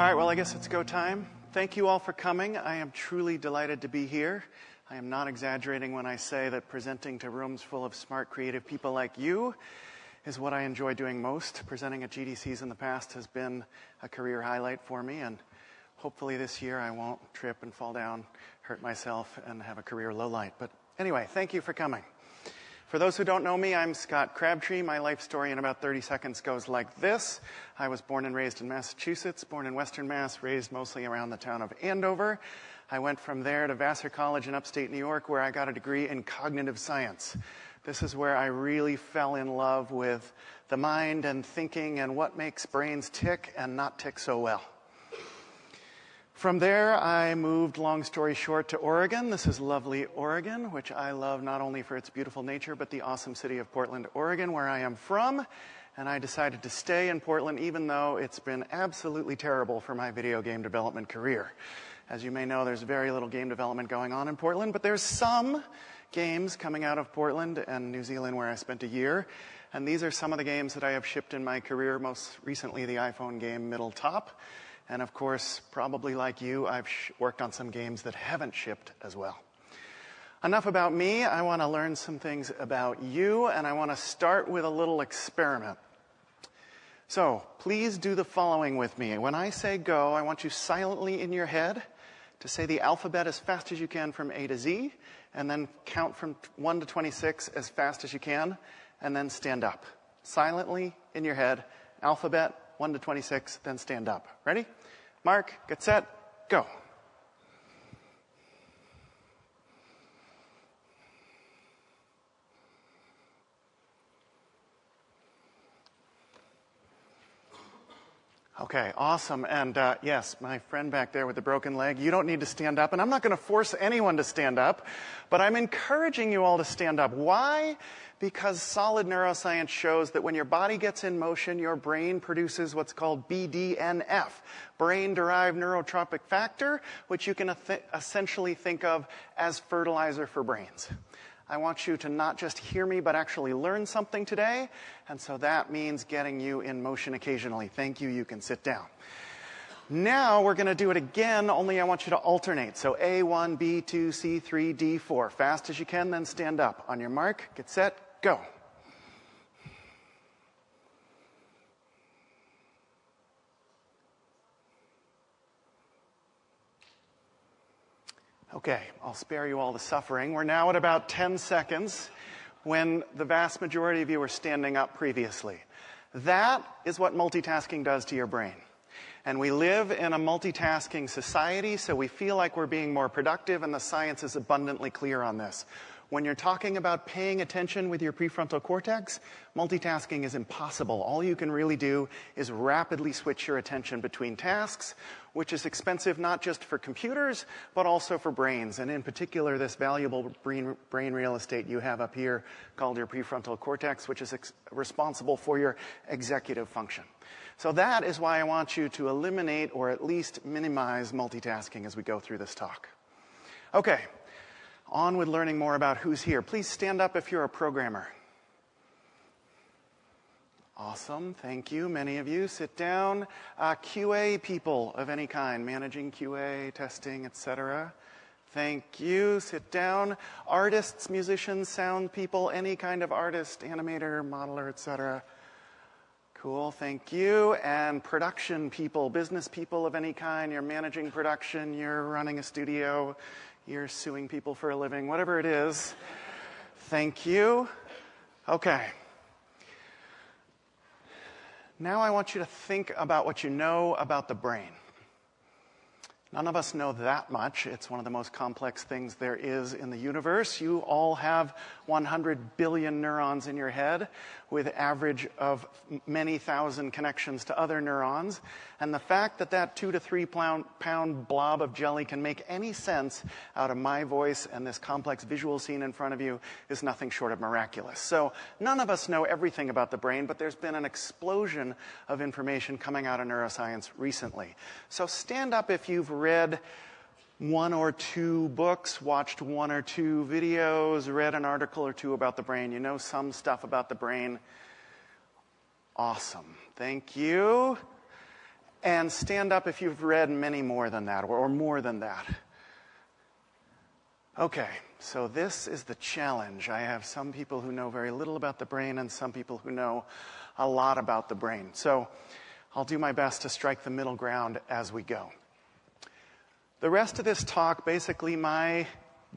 All right, well, I guess it's go time. Thank you all for coming. I am truly delighted to be here. I am not exaggerating when I say that presenting to rooms full of smart, creative people like you is what I enjoy doing most. Presenting at GDCs in the past has been a career highlight for me, and hopefully this year I won't trip and fall down, hurt myself, and have a career low light. But anyway, thank you for coming. For those who don't know me, I'm Scott Crabtree. My life story in about 30 seconds goes like this. I was born and raised in Massachusetts, born in Western Mass, raised mostly around the town of Andover. I went from there to Vassar College in upstate New York, where I got a degree in cognitive science. This is where I really fell in love with the mind and thinking and what makes brains tick and not tick so well. From there, I moved, long story short, to Oregon. This is lovely Oregon, which I love not only for its beautiful nature, but the awesome city of Portland, Oregon, where I am from. And I decided to stay in Portland, even though it's been absolutely terrible for my video game development career. As you may know, there's very little game development going on in Portland, but there's some games coming out of Portland and New Zealand, where I spent a year. And these are some of the games that I have shipped in my career, most recently the iPhone game Middle Top. And of course, probably like you, I've worked on some games that haven't shipped as well. Enough about me. I want to learn some things about you, and I want to start with a little experiment. So please do the following with me. When I say go, I want you silently in your head to say the alphabet as fast as you can from A to Z, and then count from 1 to 26 as fast as you can, and then stand up. Silently in your head, alphabet, 1 to 26, then stand up. Ready? Mark, get set, go. Okay, awesome. And yes, my friend back there with the broken leg, you don't need to stand up. And I'm not going to force anyone to stand up, but I'm encouraging you all to stand up. Why? Because solid neuroscience shows that when your body gets in motion, your brain produces what's called BDNF, brain-derived neurotrophic factor, which you can essentially think of as fertilizer for brains. I want you to not just hear me, but actually learn something today. And so that means getting you in motion occasionally. Thank you. You can sit down. Now we're going to do it again, only I want you to alternate. So A1, B2, C3, D4. Fast as you can, then stand up. On your mark, get set, go. Okay, I'll spare you all the suffering. We're now at about 10 seconds when the vast majority of you were standing up previously. That is what multitasking does to your brain. And we live in a multitasking society, so we feel like we're being more productive, and the science is abundantly clear on this. When you're talking about paying attention with your prefrontal cortex, multitasking is impossible. All you can really do is rapidly switch your attention between tasks, which is expensive not just for computers, but also for brains. And in particular, this valuable brain real estate you have up here called your prefrontal cortex, which is responsible for your executive function. So that is why I want you to eliminate or at least minimize multitasking as we go through this talk. Okay. On with learning more about who's here. Please stand up if you're a programmer. Awesome, thank you. Many of you. Sit down. QA people of any kind, managing QA, testing, etc. Thank you. Sit down. Artists, musicians, sound people, any kind of artist, animator, modeler, etc. Cool, thank you. And production people, business people of any kind. You're managing production, you're running a studio, you're suing people for a living, whatever it is. Thank you. Okay. Now I want you to think about what you know about the brain. None of us know that much. It's one of the most complex things there is in the universe. You all have 100 billion neurons in your head with average of many thousand connections to other neurons. And the fact that that 2 to 3 pound blob of jelly can make any sense out of my voice and this complex visual scene in front of you is nothing short of miraculous. So none of us know everything about the brain, but there's been an explosion of information coming out of neuroscience recently. So stand up if you've read 1 or 2 books, watched 1 or 2 videos, read an article or 2 about the brain. You know some stuff about the brain. Awesome. Thank you. And stand up if you've read many more than that, or more than that. Okay, so this is the challenge. I have some people who know very little about the brain and some people who know a lot about the brain. So I'll do my best to strike the middle ground as we go. The rest of this talk, basically my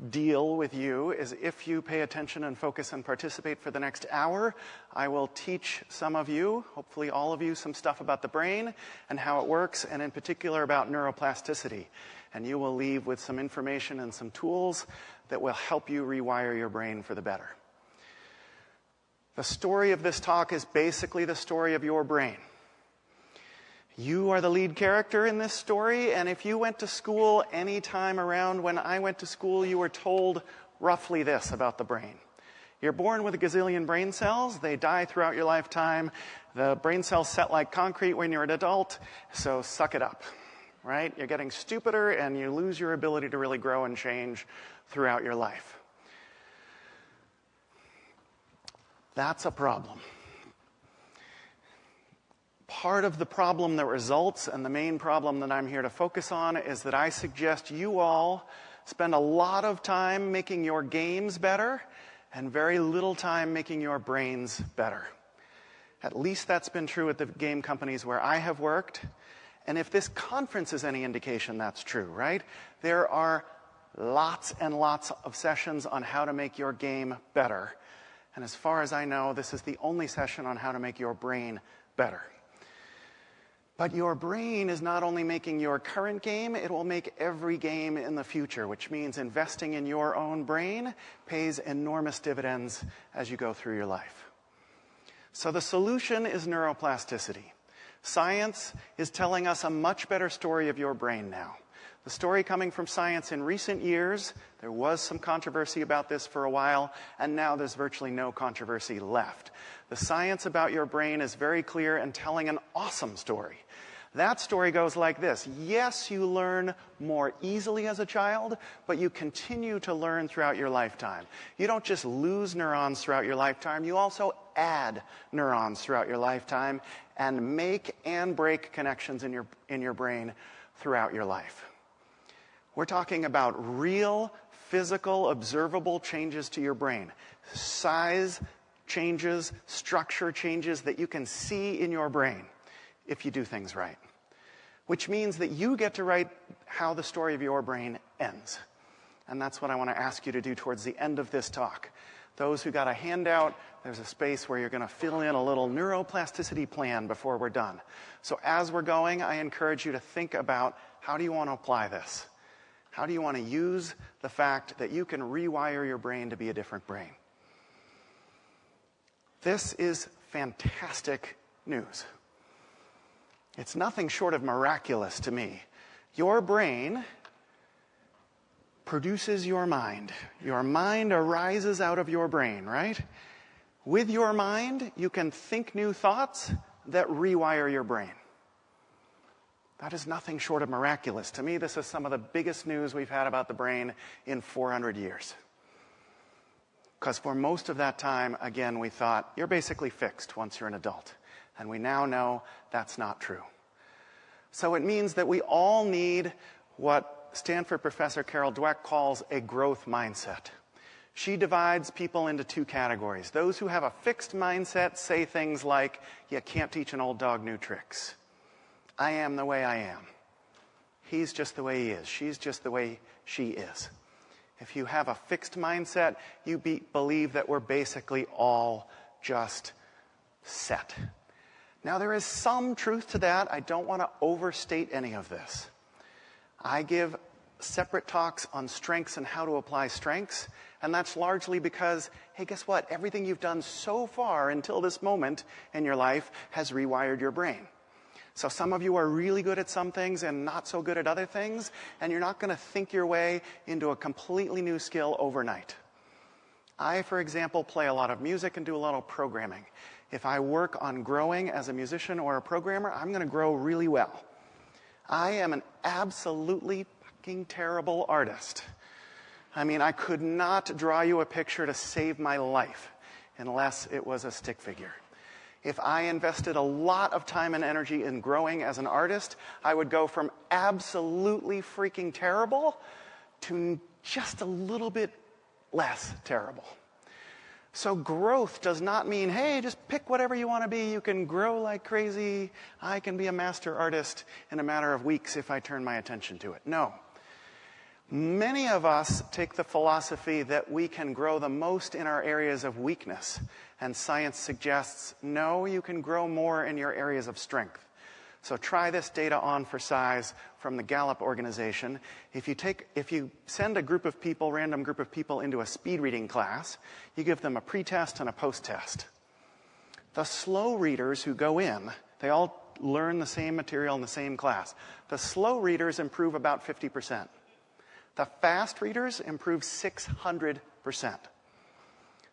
deal with you is if you pay attention and focus and participate for the next hour, I will teach some of you, hopefully all of you, some stuff about the brain and how it works, and in particular about neuroplasticity. And you will leave with some information and some tools that will help you rewire your brain for the better. The story of this talk is basically the story of your brain. You are the lead character in this story, and if you went to school any time around when I went to school, you were told roughly this about the brain. You're born with a gazillion brain cells. They die throughout your lifetime. The brain cells set like concrete when you're an adult, so suck it up, right? You're getting stupider, and you lose your ability to really grow and change throughout your life. That's a problem. Part of the problem that results, and the main problem that I'm here to focus on, is that I suggest you all spend a lot of time making your games better and very little time making your brains better. At least that's been true at the game companies where I have worked. And if this conference is any indication, that's true, right? There are lots and lots of sessions on how to make your game better. And as far as I know, this is the only session on how to make your brain better. But your brain is not only making your current game, it will make every game in the future, which means investing in your own brain pays enormous dividends as you go through your life. So the solution is neuroplasticity. Science is telling us a much better story of your brain now. The story coming from science in recent years, there was some controversy about this for a while, and now there's virtually no controversy left. The science about your brain is very clear and telling an awesome story. That story goes like this. Yes, you learn more easily as a child, but you continue to learn throughout your lifetime. You don't just lose neurons throughout your lifetime, you also add neurons throughout your lifetime and make and break connections in your brain throughout your life. We're talking about real, physical, observable changes to your brain. Size changes, structure changes that you can see in your brain if you do things right. Which means that you get to write how the story of your brain ends. And that's what I want to ask you to do towards the end of this talk. Those who got a handout, there's a space where you're going to fill in a little neuroplasticity plan before we're done. So as we're going, I encourage you to think about how do you want to apply this? How do you want to use the fact that you can rewire your brain to be a different brain? This is fantastic news. It's nothing short of miraculous to me. Your brain produces your mind. Your mind arises out of your brain, right? With your mind, you can think new thoughts that rewire your brain. That is nothing short of miraculous. To me, this is some of the biggest news we've had about the brain in 400 years. Because for most of that time, again, we thought, you're basically fixed once you're an adult. And we now know that's not true. So it means that we all need what Stanford professor Carol Dweck calls a growth mindset. She divides people into two categories. Those who have a fixed mindset say things like, you can't teach an old dog new tricks. I am the way I am. He's just the way he is. She's just the way she is. If you have a fixed mindset, you believe that we're basically all just set. Now, there is some truth to that. I don't want to overstate any of this. I give separate talks on strengths and how to apply strengths, and that's largely because, hey, guess what? Everything you've done so far until this moment in your life has rewired your brain. So some of you are really good at some things and not so good at other things, and you're not going to think your way into a completely new skill overnight. I, for example, play a lot of music and do a lot of programming. If I work on growing as a musician or a programmer, I'm going to grow really well. I am an absolutely fucking terrible artist. I mean, I could not draw you a picture to save my life unless it was a stick figure. If I invested a lot of time and energy in growing as an artist, I would go from absolutely freaking terrible to just a little bit less terrible. So growth does not mean, hey, just pick whatever you want to be. You can grow like crazy. I can be a master artist in a matter of weeks if I turn my attention to it. No. Many of us take the philosophy that we can grow the most in our areas of weakness. And science suggests, no, you can grow more in your areas of strength. So try this data on for size from the Gallup organization. If you send a group of people, random group of people into a speed reading class, you give them a pre-test and a post-test. The slow readers who go in, they all learn the same material in the same class. The slow readers improve about 50%. The fast readers improve 600%.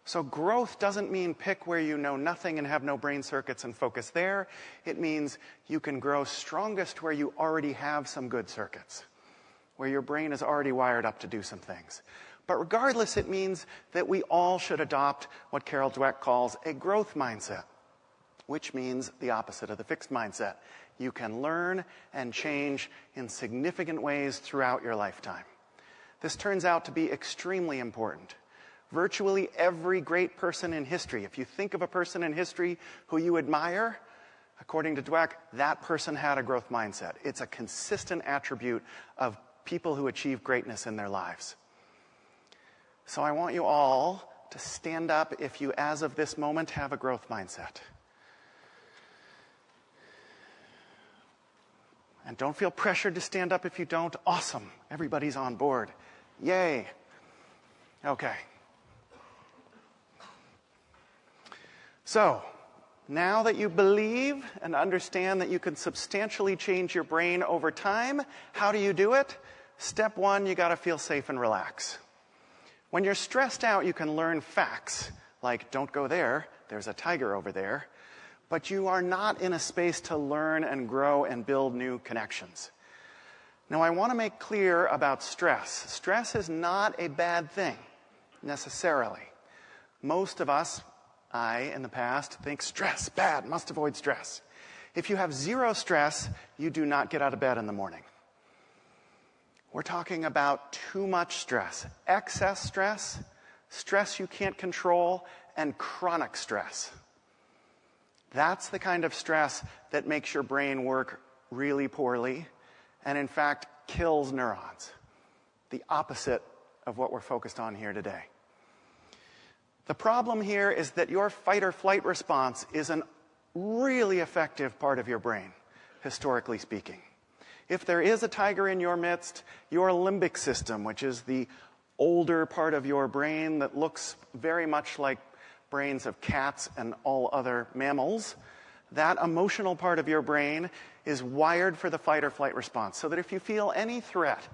So growth doesn't mean pick where you know nothing and have no brain circuits and focus there. It means you can grow strongest where you already have some good circuits, where your brain is already wired up to do some things. But regardless, it means that we all should adopt what Carol Dweck calls a growth mindset, which means the opposite of the fixed mindset. You can learn and change in significant ways throughout your lifetime. This turns out to be extremely important. Virtually every great person in history, if you think of a person in history who you admire, according to Dweck, that person had a growth mindset. It's a consistent attribute of people who achieve greatness in their lives. So I want you all to stand up if you, as of this moment, have a growth mindset. And don't feel pressured to stand up if you don't. Awesome. Everybody's on board. Yay. Okay. So, now that you believe and understand that you can substantially change your brain over time, how do you do it? Step one, you got to feel safe and relax. When you're stressed out, you can learn facts like, don't go there, there's a tiger over there. But you are not in a space to learn and grow and build new connections. Now, I want to make clear about stress. Stress is not a bad thing, necessarily. Most of us, I, in the past, think stress, bad, must avoid stress. If you have zero stress, you do not get out of bed in the morning. We're talking about too much stress, excess stress, stress you can't control, and chronic stress. That's the kind of stress that makes your brain work really poorly and, in fact, kills neurons. The opposite of what we're focused on here today. The problem here is that your fight or flight response is a really effective part of your brain, historically speaking. If there is a tiger in your midst, your limbic system, which is the older part of your brain that looks very much like brains of cats and all other mammals, that emotional part of your brain is wired for the fight or flight response. So that if you feel any threat,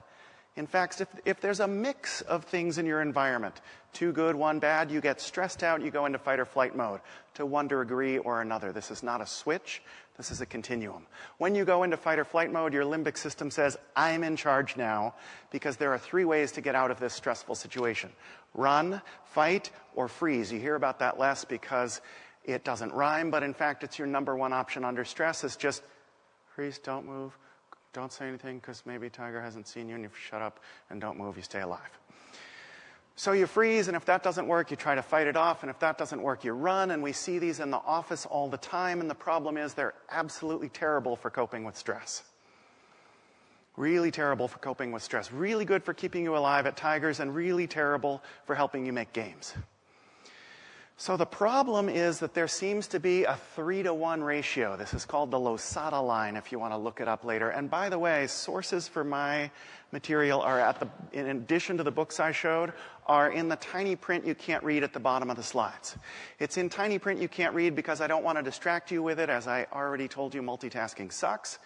in fact, if there's a mix of things in your environment, two good, one bad, you get stressed out, you go into fight or flight mode to one degree or another. This is not a switch, this is a continuum. When you go into fight or flight mode, your limbic system says, I'm in charge now, because there are three ways to get out of this stressful situation. Run, fight, or freeze. You hear about that less because it doesn't rhyme, but in fact, it's your number one option under stress is just freeze, don't move, don't say anything because maybe tiger hasn't seen you, and you shut up and don't move, you stay alive. So you freeze, and if that doesn't work, you try to fight it off, and if that doesn't work, you run, and we see these in the office all the time, and the problem is they're absolutely terrible for coping with stress. Really terrible for coping with stress. Really good for keeping you alive at tigers, and really terrible for helping you make games. So the problem is that there seems to be a 3-to-1 ratio. This is called the Losada line, if you want to look it up later. And by the way, sources for my material are in addition to the books I showed, are in the tiny print you can't read at the bottom of the slides. It's in tiny print you can't read because I don't want to distract you with it. As I already told you, multitasking sucks.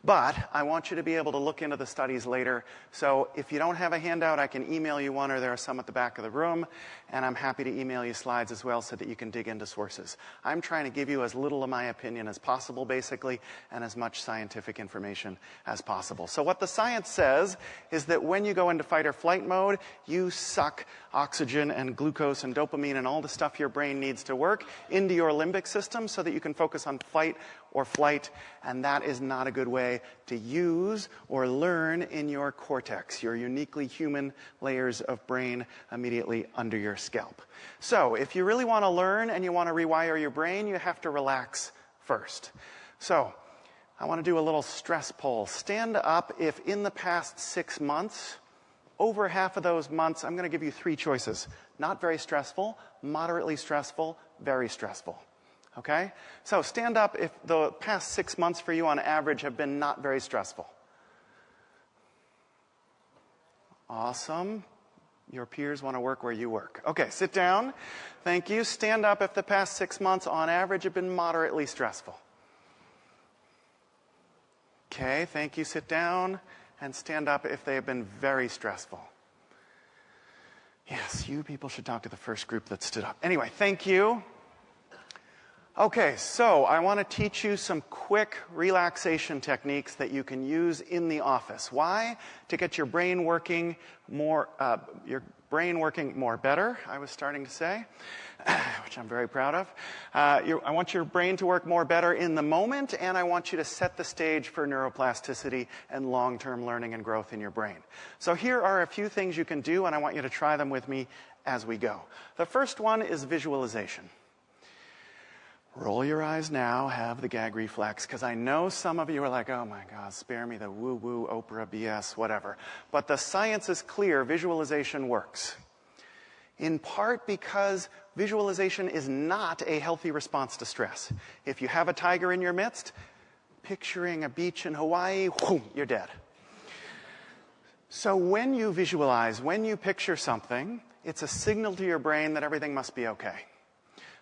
But I want you to be able to look into the studies later. So if you don't have a handout, I can email you one, or there are some at the back of the room. And I'm happy to email you slides as well so that you can dig into sources. I'm trying to give you as little of my opinion as possible, basically, and as much scientific information as possible. So what the science says is that when you go into fight or flight mode, you suck oxygen and glucose and dopamine and all the stuff your brain needs to work into your limbic system so that you can focus on fight or flight, and that is not a good way to use or learn in your cortex, your uniquely human layers of brain immediately under your scalp. So if you really want to learn and you want to rewire your brain, you have to relax first. So I want to do a little stress poll. Stand up if in the past 6 months, over half of those months, I'm going to give you 3 choices. Not very stressful, moderately stressful, very stressful. Okay? So stand up if the past 6 months for you on average have been not very stressful. Awesome. Your peers want to work where you work. Okay, sit down. Thank you. Stand up if the past 6 months on average have been moderately stressful. Okay, thank you. Sit down and stand up if they have been very stressful. Yes, you people should talk to the first group that stood up. Anyway, thank you. Okay, so I want to teach you some quick relaxation techniques that you can use in the office. Why? To get your brain working more better, I was starting to say, which I'm very proud of. I want your brain to work more better in the moment, and I want you to set the stage for neuroplasticity and long-term learning and growth in your brain. So here are a few things you can do, and I want you to try them with me as we go. The first one is visualization. Roll your eyes now, have the gag reflex, because I know some of you are like, oh my God, spare me the woo-woo, Oprah, BS, whatever. But the science is clear, visualization works. In part because visualization is not a healthy response to stress. If you have a tiger in your midst, picturing a beach in Hawaii, whoom, you're dead. So when you visualize, when you picture something, it's a signal to your brain that everything must be okay.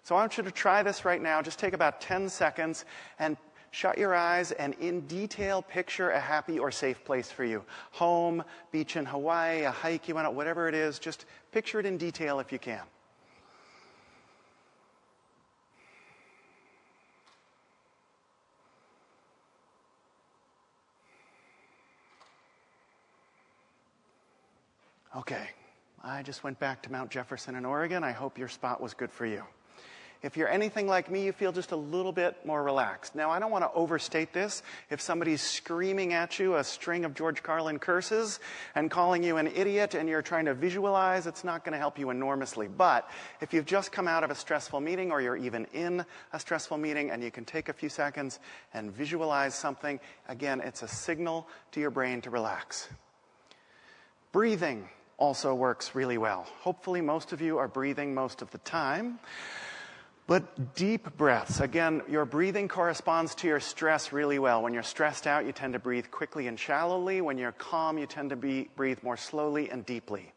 So I want you to try this right now. Just take about 10 seconds and shut your eyes and in detail picture a happy or safe place for you. Home, beach in Hawaii, a hike you went on, whatever it is, just picture it in detail if you can. Okay, I just went back to Mount Jefferson in Oregon. I hope your spot was good for you. If you're anything like me, you feel just a little bit more relaxed. Now, I don't want to overstate this. If somebody's screaming at you a string of George Carlin curses and calling you an idiot and you're trying to visualize, it's not going to help you enormously. But if you've just come out of a stressful meeting or you're even in a stressful meeting and you can take a few seconds and visualize something, again, it's a signal to your brain to relax. Breathing also works really well. Hopefully, most of you are breathing most of the time. But deep breaths, again, your breathing corresponds to your stress really well. When you're stressed out, you tend to breathe quickly and shallowly. When you're calm, you tend to breathe more slowly and deeply.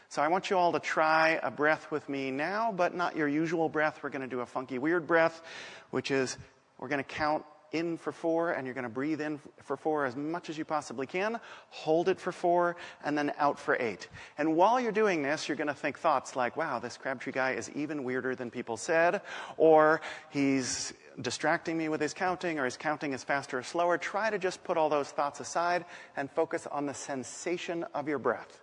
So I want you all to try a breath with me now, but not your usual breath. We're going to do a funky, weird breath, which is we're going to count in for 4, and you're going to breathe in for 4 as much as you possibly can, hold it for 4, and then out for 8. And while you're doing this, you're going to think thoughts like, wow, this Crabtree guy is even weirder than people said, or he's distracting me with his counting, or his counting is faster or slower. Try to just put all those thoughts aside and focus on the sensation of your breath.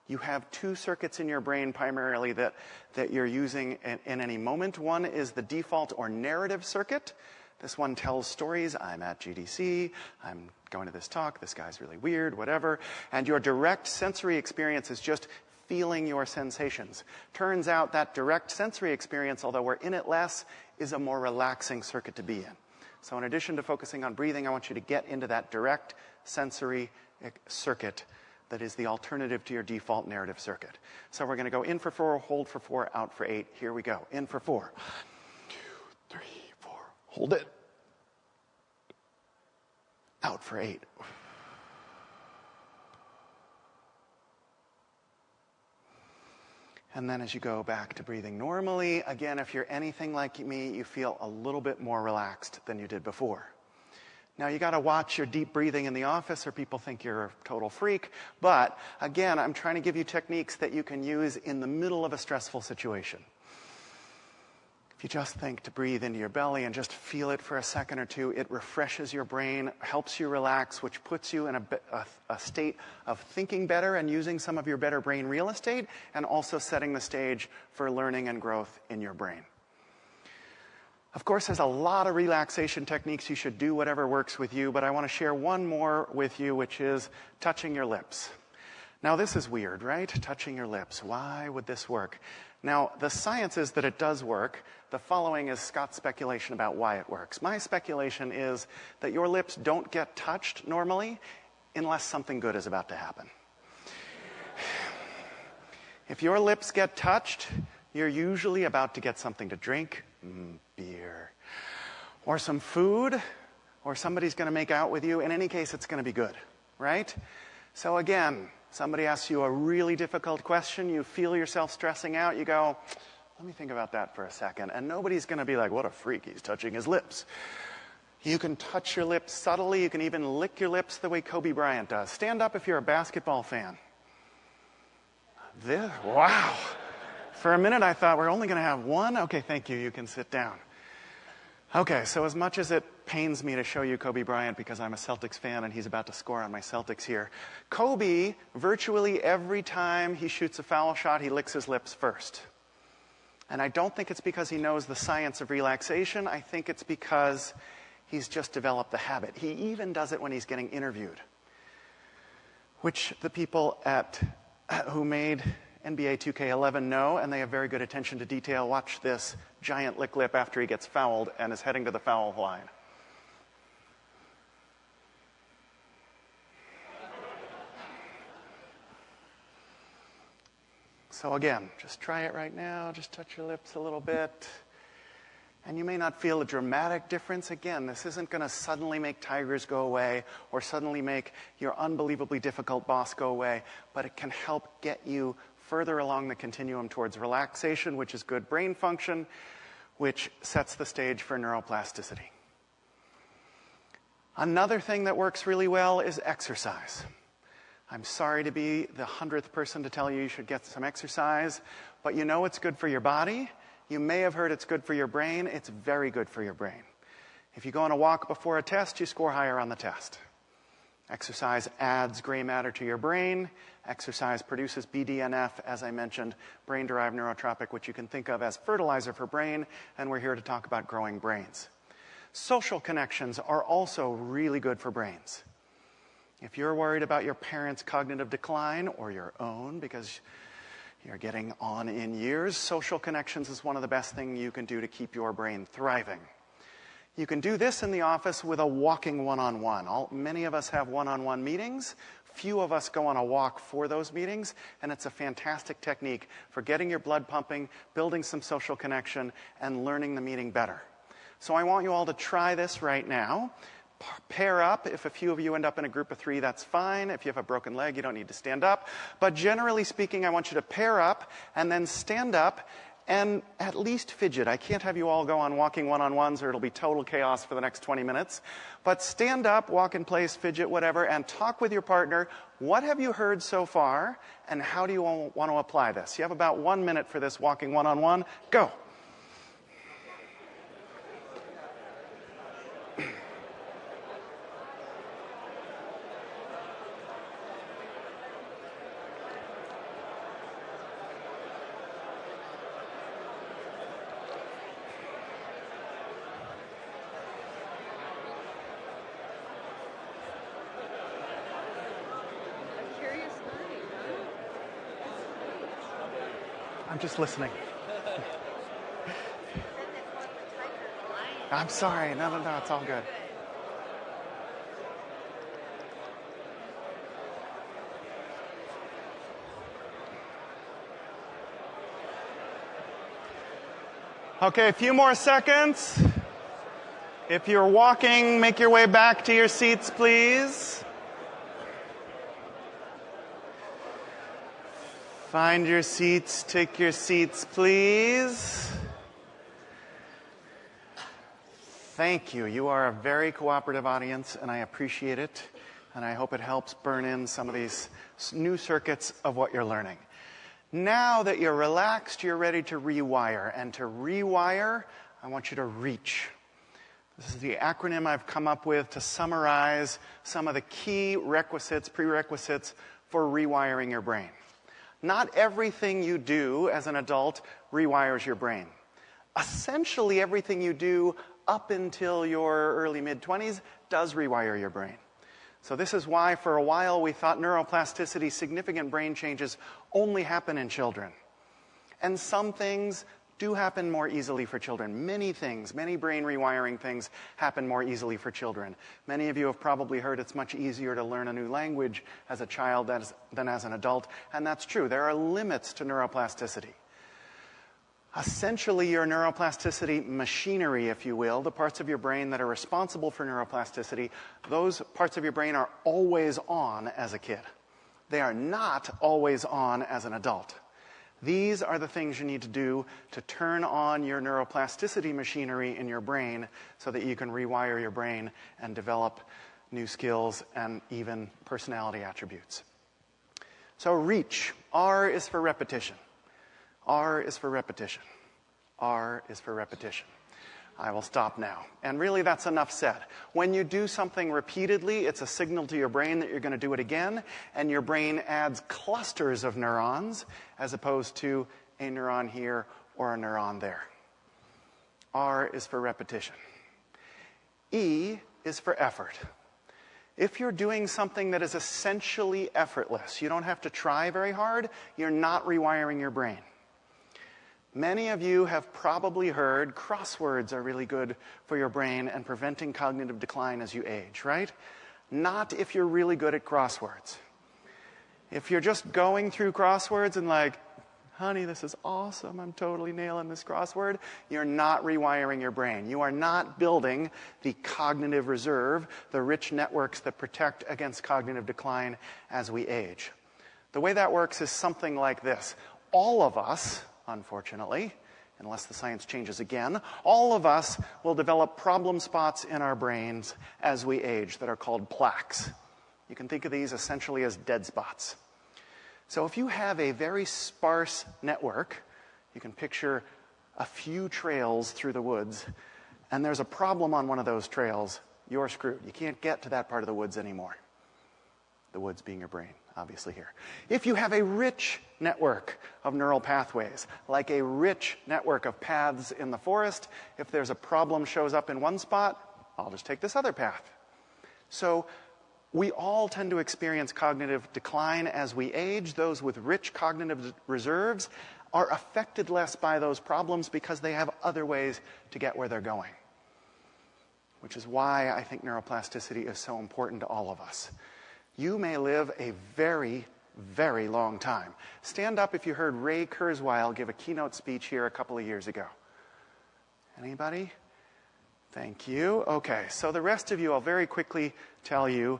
You have 2 circuits in your brain primarily that you're using in any moment. One is the default or narrative circuit. This one tells stories. I'm at GDC. I'm going to this talk. This guy's really weird, whatever. And your direct sensory experience is just feeling your sensations. Turns out that direct sensory experience, although we're in it less, is a more relaxing circuit to be in. So in addition to focusing on breathing, I want you to get into that direct sensory circuit that is the alternative to your default narrative circuit. So we're going to go in for 4, hold for 4, out for 8. Here we go. In for 4. 1, 2, 3, 4. Hold it. Out for 8. And then as you go back to breathing normally, again, if you're anything like me, you feel a little bit more relaxed than you did before. Now, you got to watch your deep breathing in the office or people think you're a total freak. But again, I'm trying to give you techniques that you can use in the middle of a stressful situation. If you just think to breathe into your belly and just feel it for a second or two, it refreshes your brain, helps you relax, which puts you in a state of thinking better and using some of your better brain real estate, and also setting the stage for learning and growth in your brain. Of course, there's a lot of relaxation techniques. You should do whatever works with you, but I want to share one more with you, which is touching your lips. Now, this is weird, right? Touching your lips. Why would this work? Now, the science is that it does work. The following is Scott's speculation about why it works. My speculation is that your lips don't get touched normally unless something good is about to happen. If your lips get touched, you're usually about to get something to drink, beer, or some food, or somebody's going to make out with you. In any case, it's going to be good, right? So again, somebody asks you a really difficult question, you feel yourself stressing out, you go, let me think about that for a second. And nobody's going to be like, what a freak, he's touching his lips. You can touch your lips subtly, you can even lick your lips the way Kobe Bryant does. Stand up if you're a basketball fan. Wow. For a minute I thought, we're only going to have one? Okay, thank you, you can sit down. Okay, so as much as it pains me to show you Kobe Bryant because I'm a Celtics fan and he's about to score on my Celtics here, Kobe, virtually every time he shoots a foul shot, he licks his lips first. And I don't think it's because he knows the science of relaxation. I think it's because he's just developed the habit. He even does it when he's getting interviewed, which the people who made NBA 2K11 know, and they have very good attention to detail. Watch this giant lick lip after he gets fouled and is heading to the foul line. So again, just try it right now. Just touch your lips a little bit. And you may not feel a dramatic difference. Again, this isn't going to suddenly make tigers go away or suddenly make your unbelievably difficult boss go away, but it can help get you further along the continuum towards relaxation, which is good brain function, which sets the stage for neuroplasticity. Another thing that works really well is exercise. I'm sorry to be the 100th person to tell you you should get some exercise, but you know it's good for your body. You may have heard it's good for your brain. It's very good for your brain. If you go on a walk before a test, you score higher on the test. Exercise adds gray matter to your brain. Exercise produces BDNF, as I mentioned, brain-derived neurotropic, which you can think of as fertilizer for brain, and we're here to talk about growing brains. Social connections are also really good for brains. If you're worried about your parents' cognitive decline, or your own, because you're getting on in years, social connections is one of the best things you can do to keep your brain thriving. You can do this in the office with a walking one-on-one. Many of us have one-on-one meetings. Few of us go on a walk for those meetings, and it's a fantastic technique for getting your blood pumping, building some social connection, and learning the meeting better. So I want you all to try this right now. Pair up. If a few of you end up in a group of 3, that's fine. If you have a broken leg, you don't need to stand up. But generally speaking, I want you to pair up and then stand up and at least fidget. I can't have you all go on walking one-on-ones or it'll be total chaos for the next 20 minutes. But stand up, walk in place, fidget, whatever, and talk with your partner. What have you heard so far, and how do you want to apply this? You have about 1 minute for this walking one-on-one. Go. I'm just listening. I'm sorry. No, it's all good. Okay, a few more seconds. If you're walking, make your way back to your seats, please. Find your seats, take your seats, please. Thank you. You are a very cooperative audience, and I appreciate it. And I hope it helps burn in some of these new circuits of what you're learning. Now that you're relaxed, you're ready to rewire. And to rewire, I want you to reach. This is the acronym I've come up with to summarize some of the key prerequisites for rewiring your brain. Not everything you do as an adult rewires your brain. Essentially, everything you do up until your early mid-20s does rewire your brain. So this is why for a while we thought neuroplasticity, significant brain changes, only happen in children. And some things do happen more easily for children. Many things, many brain rewiring things happen more easily for children. Many of you have probably heard it's much easier to learn a new language as a child than as an adult, and that's true. There are limits to neuroplasticity. Essentially, your neuroplasticity machinery, if you will, the parts of your brain that are responsible for neuroplasticity, those parts of your brain are always on as a kid. They are not always on as an adult. These are the things you need to do to turn on your neuroplasticity machinery in your brain so that you can rewire your brain and develop new skills and even personality attributes. So reach. R is for repetition. R is for repetition. R is for repetition. I will stop now. And really, that's enough said. When you do something repeatedly, it's a signal to your brain that you're going to do it again, and your brain adds clusters of neurons as opposed to a neuron here or a neuron there. R is for repetition. E is for effort. If you're doing something that is essentially effortless, you don't have to try very hard, you're not rewiring your brain. Many of you have probably heard crosswords are really good for your brain and preventing cognitive decline as you age, right? Not if you're really good at crosswords. If you're just going through crosswords and like, honey, this is awesome, I'm totally nailing this crossword, you're not rewiring your brain. You are not building the cognitive reserve, the rich networks that protect against cognitive decline as we age. The way that works is something like this. All of us, unfortunately, unless the science changes again, all of us will develop problem spots in our brains as we age that are called plaques. You can think of these essentially as dead spots. So if you have a very sparse network, you can picture a few trails through the woods, and there's a problem on one of those trails, you're screwed. You can't get to that part of the woods anymore. The woods being your brain, obviously here. If you have a rich network of neural pathways, like a rich network of paths in the forest, if there's a problem shows up in one spot, I'll just take this other path. So we all tend to experience cognitive decline as we age. Those with rich cognitive reserves are affected less by those problems because they have other ways to get where they're going. Which is why I think neuroplasticity is so important to all of us. You may live a very, very long time. Stand up if you heard Ray Kurzweil give a keynote speech here a couple of years ago. Anybody? Thank you. Okay, so the rest of you, I'll very quickly tell you.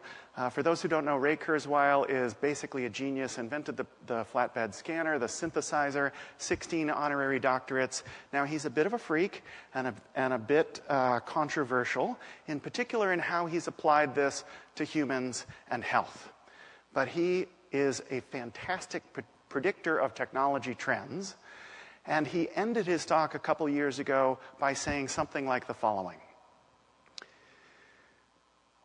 For those who don't know, Ray Kurzweil is basically a genius, invented the flatbed scanner, the synthesizer, 16 honorary doctorates. Now, he's a bit of a freak and a bit controversial, in particular in how he's applied this to humans and health. But he is a fantastic predictor of technology trends, and he ended his talk a couple years ago by saying something like the following.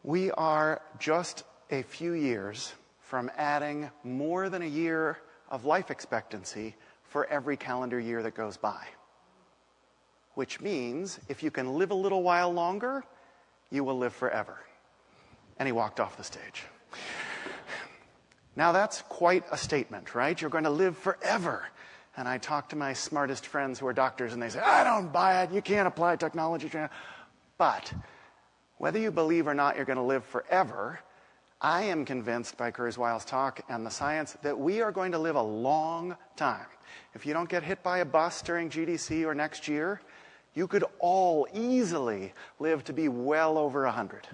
We are just a few years from adding more than a year of life expectancy for every calendar year that goes by. Which means if you can live a little while longer, you will live forever. And he walked off the stage. Now that's quite a statement, right? You're going to live forever. And I talk to my smartest friends who are doctors and they say, I don't buy it, you can't apply technology. But whether you believe or not you're going to live forever, I am convinced by Kurzweil's talk and the science that we are going to live a long time. If you don't get hit by a bus during GDC or next year, you could all easily live to be well over 100.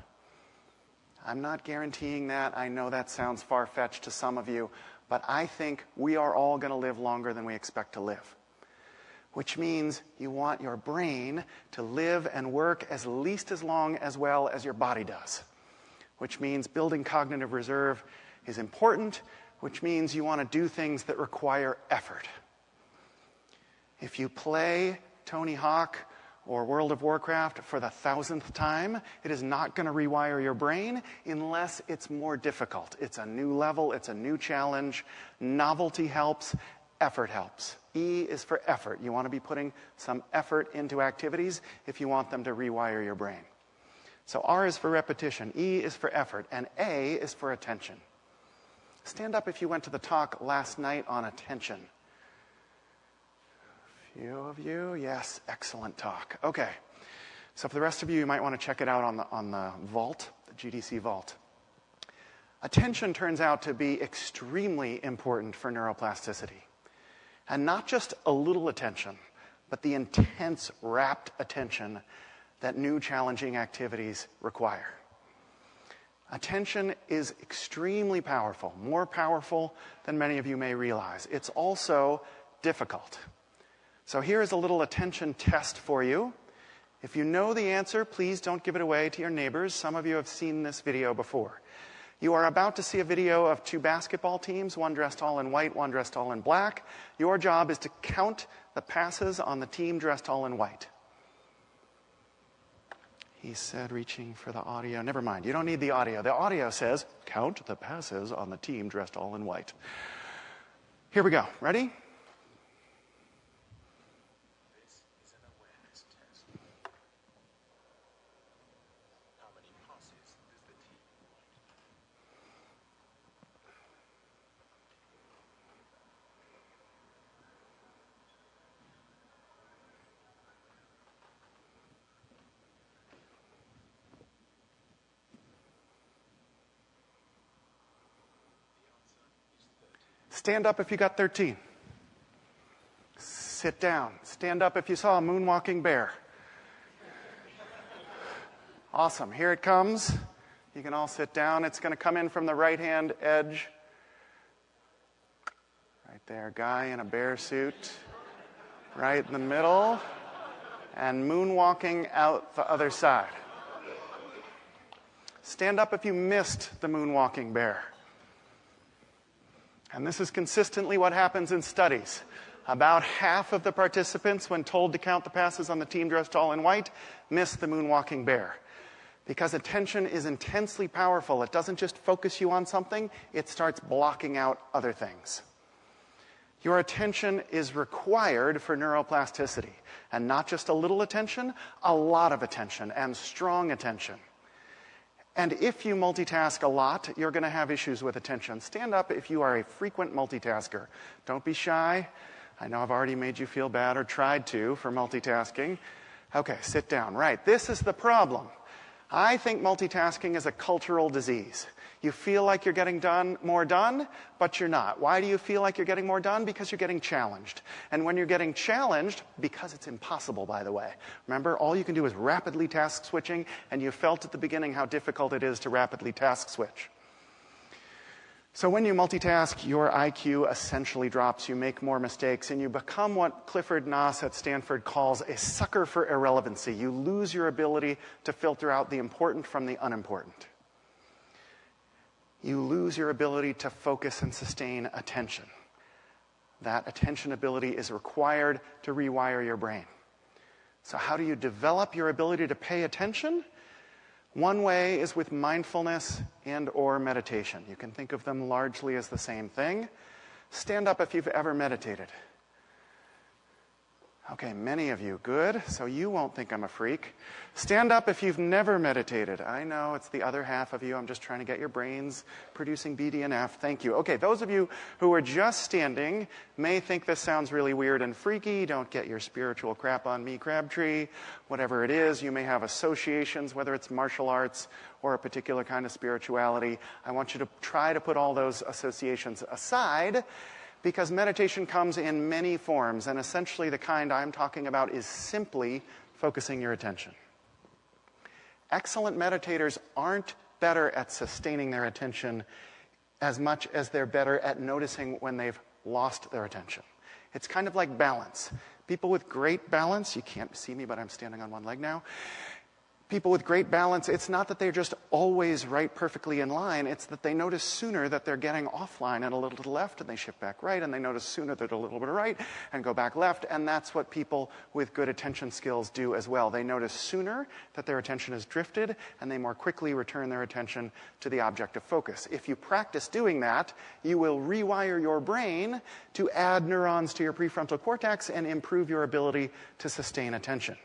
I'm not guaranteeing that. I know that sounds far-fetched to some of you, but I think we are all going to live longer than we expect to live. Which means you want your brain to live and work at least as long as well as your body does. Which means building cognitive reserve is important, which means you want to do things that require effort. If you play Tony Hawk or World of Warcraft for the 1,000th time, it is not going to rewire your brain unless it's more difficult. It's a new level, it's a new challenge. Novelty helps, effort helps. E is for effort. You want to be putting some effort into activities if you want them to rewire your brain. So R is for repetition, E is for effort, and A is for attention. Stand up if you went to the talk last night on attention. A few of you, yes, excellent talk. Okay, so for the rest of you, you might want to check it out on the Vault, the GDC Vault. Attention turns out to be extremely important for neuroplasticity. And not just a little attention, but the intense, rapt attention that new challenging activities require. Attention is extremely powerful, more powerful than many of you may realize. It's also difficult. So here is a little attention test for you. If you know the answer, please don't give it away to your neighbors. Some of you have seen this video before. You are about to see a video of two basketball teams, one dressed all in white, one dressed all in black. Your job is to count the passes on the team dressed all in white. He said, reaching for the audio. Never mind, you don't need the audio. The audio says, count the passes on the team dressed all in white. Here we go. Ready? This is an awareness test. How many passes does the team want? Stand up if you got 13. Sit down. Stand up if you saw a moonwalking bear. Awesome. Here it comes. You can all sit down. It's going to come in from the right-hand edge. Right there. Guy in a bear suit. Right in the middle. And moonwalking out the other side. Stand up if you missed the moonwalking bear. And this is consistently what happens in studies. About half of the participants, when told to count the passes on the team dressed all in white, miss the moonwalking bear. Because attention is intensely powerful. It doesn't just focus you on something, it starts blocking out other things. Your attention is required for neuroplasticity. And not just a little attention, a lot of attention and strong attention. And if you multitask a lot, you're going to have issues with attention. Stand up if you are a frequent multitasker. Don't be shy. I know I've already made you feel bad or tried to for multitasking. Okay, sit down. Right, this is the problem. I think multitasking is a cultural disease. You feel like you're getting more done, but you're not. Why do you feel like you're getting more done? Because you're getting challenged. And when you're getting challenged, because it's impossible, by the way. Remember, all you can do is rapidly task switching, and you felt at the beginning how difficult it is to rapidly task switch. So when you multitask, your IQ essentially drops. You make more mistakes, and you become what Clifford Noss at Stanford calls a sucker for irrelevancy. You lose your ability to filter out the important from the unimportant. You lose your ability to focus and sustain attention. That attention ability is required to rewire your brain. So how do you develop your ability to pay attention? One way is with mindfulness and or meditation. You can think of them largely as the same thing. Stand up if you've ever meditated. Okay, many of you. Good. So you won't think I'm a freak. Stand up if you've never meditated. I know it's the other half of you. I'm just trying to get your brains producing BDNF. Thank you. Okay, those of you who are just standing may think this sounds really weird and freaky. Don't get your spiritual crap on me, Crabtree. Whatever it is, you may have associations, whether it's martial arts or a particular kind of spirituality. I want you to try to put all those associations aside, because meditation comes in many forms, and essentially the kind I'm talking about is simply focusing your attention. Excellent meditators aren't better at sustaining their attention as much as they're better at noticing when they've lost their attention. It's kind of like balance. People with great balance, you can't see me, but I'm standing on one leg now. People with great balance, it's not that they're just always right perfectly in line. It's that they notice sooner that they're getting offline and a little to the left, and they shift back right, and they notice sooner that they're a little bit right and go back left. And that's what people with good attention skills do as well. They notice sooner that their attention has drifted, and they more quickly return their attention to the object of focus. If you practice doing that, you will rewire your brain to add neurons to your prefrontal cortex and improve your ability to sustain attention.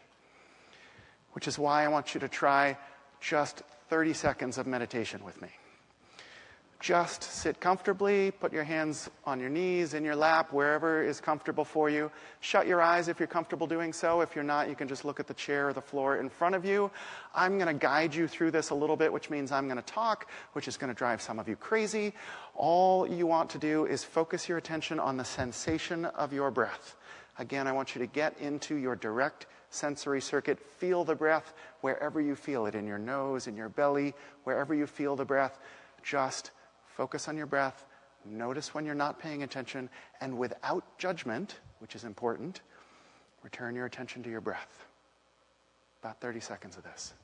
Which is why I want you to try just 30 seconds of meditation with me. Just sit comfortably, put your hands on your knees, in your lap, wherever is comfortable for you. Shut your eyes if you're comfortable doing so. If you're not, you can just look at the chair or the floor in front of you. I'm going to guide you through this a little bit, which means I'm going to talk, which is going to drive some of you crazy. All you want to do is focus your attention on the sensation of your breath. Again, I want you to get into your direct sensory circuit. Feel the breath wherever you feel it, in your nose, in your belly, wherever you feel the breath. Just focus on your breath. Notice when you're not paying attention, and without judgment, which is important, return your attention to your breath. About 30 seconds of this.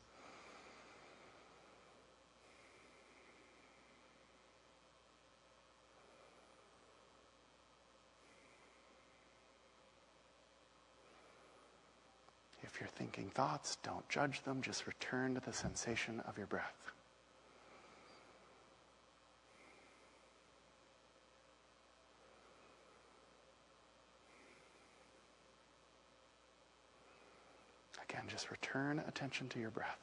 If you're thinking thoughts, don't judge them. Just return to the sensation of your breath. Again, just return attention to your breath.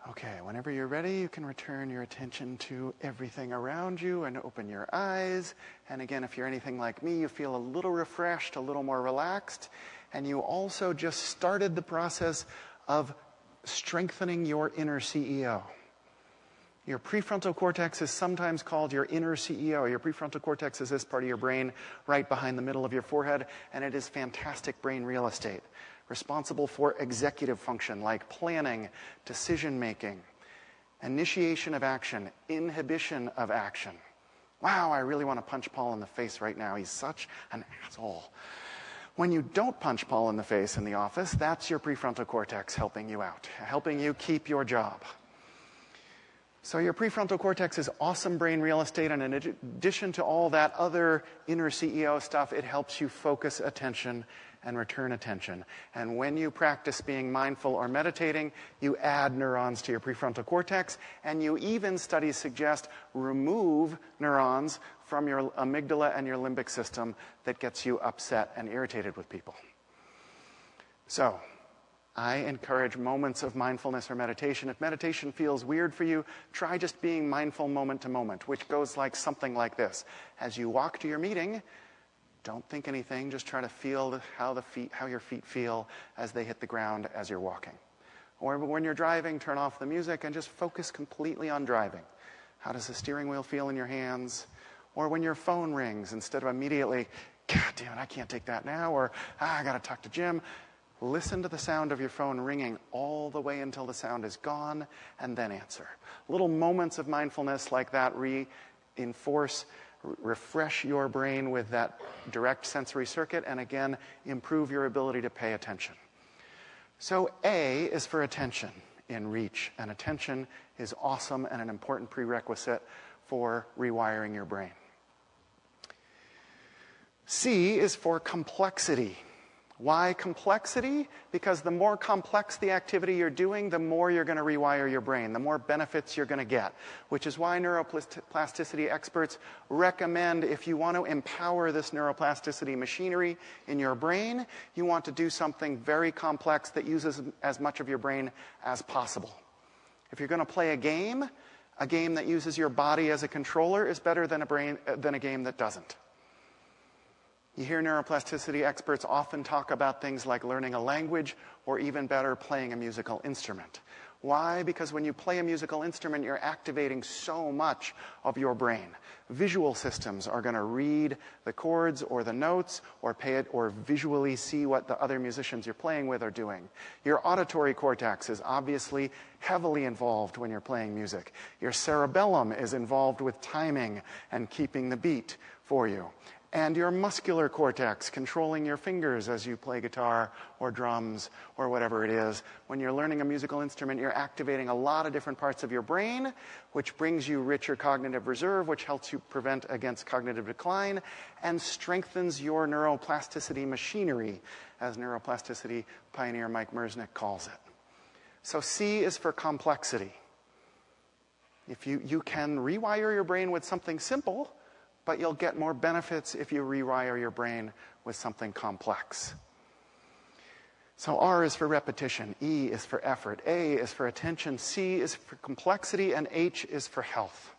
Okay, whenever you're ready, you can return your attention to everything around you and open your eyes. And again, if you're anything like me, you feel a little refreshed, a little more relaxed. And you also just started the process of strengthening your inner CEO. Your prefrontal cortex is sometimes called your inner CEO. Your prefrontal cortex is this part of your brain right behind the middle of your forehead, and it is fantastic brain real estate. Responsible for executive function like planning, decision-making, initiation of action, inhibition of action. Wow, I really want to punch Paul in the face right now. He's such an asshole. When you don't punch Paul in the face in the office, that's your prefrontal cortex helping you out, helping you keep your job. So your prefrontal cortex is awesome brain real estate, and in addition to all that other inner CEO stuff, it helps you focus attention and return attention. And when you practice being mindful or meditating, you add neurons to your prefrontal cortex, and you even, studies suggest, remove neurons from your amygdala and your limbic system that gets you upset and irritated with people. So I encourage moments of mindfulness or meditation. If meditation feels weird for you, try just being mindful moment to moment, which goes like something like this. As you walk to your meeting, don't think anything, just try to feel how your feet feel as they hit the ground as you're walking. Or when you're driving, turn off the music and just focus completely on driving. How does the steering wheel feel in your hands? Or when your phone rings, instead of immediately, God damn it, I can't take that now, or I gotta talk to Jim, listen to the sound of your phone ringing all the way until the sound is gone, and then answer. Little moments of mindfulness like that refresh your brain with that direct sensory circuit, and again, improve your ability to pay attention. So A is for attention in reach, and attention is awesome and an important prerequisite for rewiring your brain. C is for complexity. Why complexity? Because the more complex the activity you're doing, the more you're going to rewire your brain, the more benefits you're going to get, which is why neuroplasticity experts recommend, if you want to empower this neuroplasticity machinery in your brain, you want to do something very complex that uses as much of your brain as possible. If you're going to play a game that uses your body as a controller is better than a game that doesn't. You hear neuroplasticity experts often talk about things like learning a language, or even better, playing a musical instrument. Why? Because when you play a musical instrument, you're activating so much of your brain. Visual systems are going to read the chords or the notes or pay it or visually see what the other musicians you're playing with are doing. Your auditory cortex is obviously heavily involved when you're playing music. Your cerebellum is involved with timing and keeping the beat for you. And your muscular cortex, controlling your fingers as you play guitar or drums or whatever it is. When you're learning a musical instrument, you're activating a lot of different parts of your brain, which brings you richer cognitive reserve, which helps you prevent against cognitive decline and strengthens your neuroplasticity machinery, as neuroplasticity pioneer Mike Mersnick calls it. So C is for complexity. If you can rewire your brain with something simple, but you'll get more benefits if you rewire your brain with something complex. So R is for repetition, E is for effort, A is for attention, C is for complexity, and H is for health.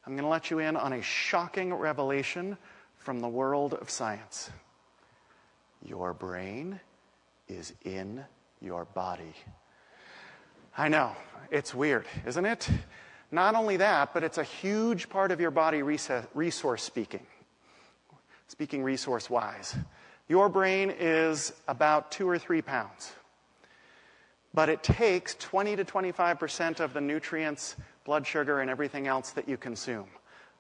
I'm going to let you in on a shocking revelation from the world of science. Your brain is in your body. I know, it's weird, isn't it? Not only that, but it's a huge part of your body resource speaking resource-wise. Your brain is about 2 or 3 pounds. But it takes 20 to 25% of the nutrients, blood sugar, and everything else that you consume.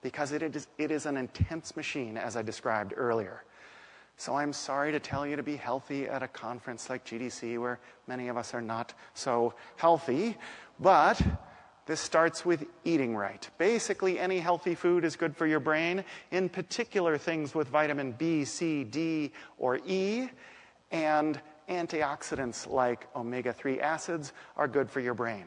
Because it is an intense machine, as I described earlier. So I'm sorry to tell you to be healthy at a conference like GDC, where many of us are not so healthy. But this starts with eating right. Basically, any healthy food is good for your brain, in particular things with vitamin B, C, D, or E, and antioxidants like omega-3 acids are good for your brain,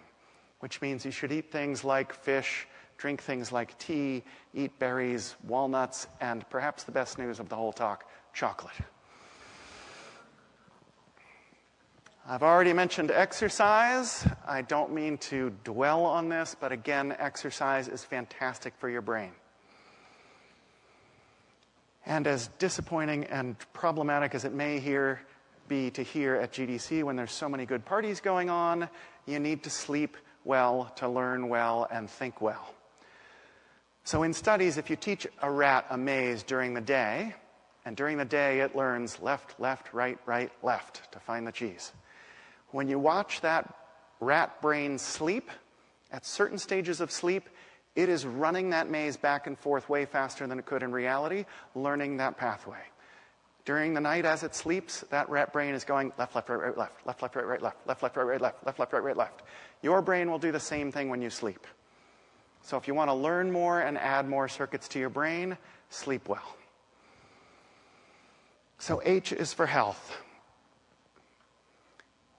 which means you should eat things like fish, drink things like tea, eat berries, walnuts, and perhaps the best news of the whole talk, chocolate. I've already mentioned exercise. I don't mean to dwell on this, but again, exercise is fantastic for your brain. And as disappointing and problematic as it may be to hear at GDC when there's so many good parties going on, you need to sleep well to learn well and think well. So in studies, if you teach a rat a maze during the day, and during the day it learns left, left, right, right, left to find the cheese. When you watch that rat brain sleep, at certain stages of sleep, it is running that maze back and forth way faster than it could in reality, learning that pathway. During the night as it sleeps, that rat brain is going left, left, right, right, left, left, left, right, right, left, left, left, right, right, left, left, left, right, right, left. Your brain will do the same thing when you sleep. So if you want to learn more and add more circuits to your brain, sleep well. So H is for health.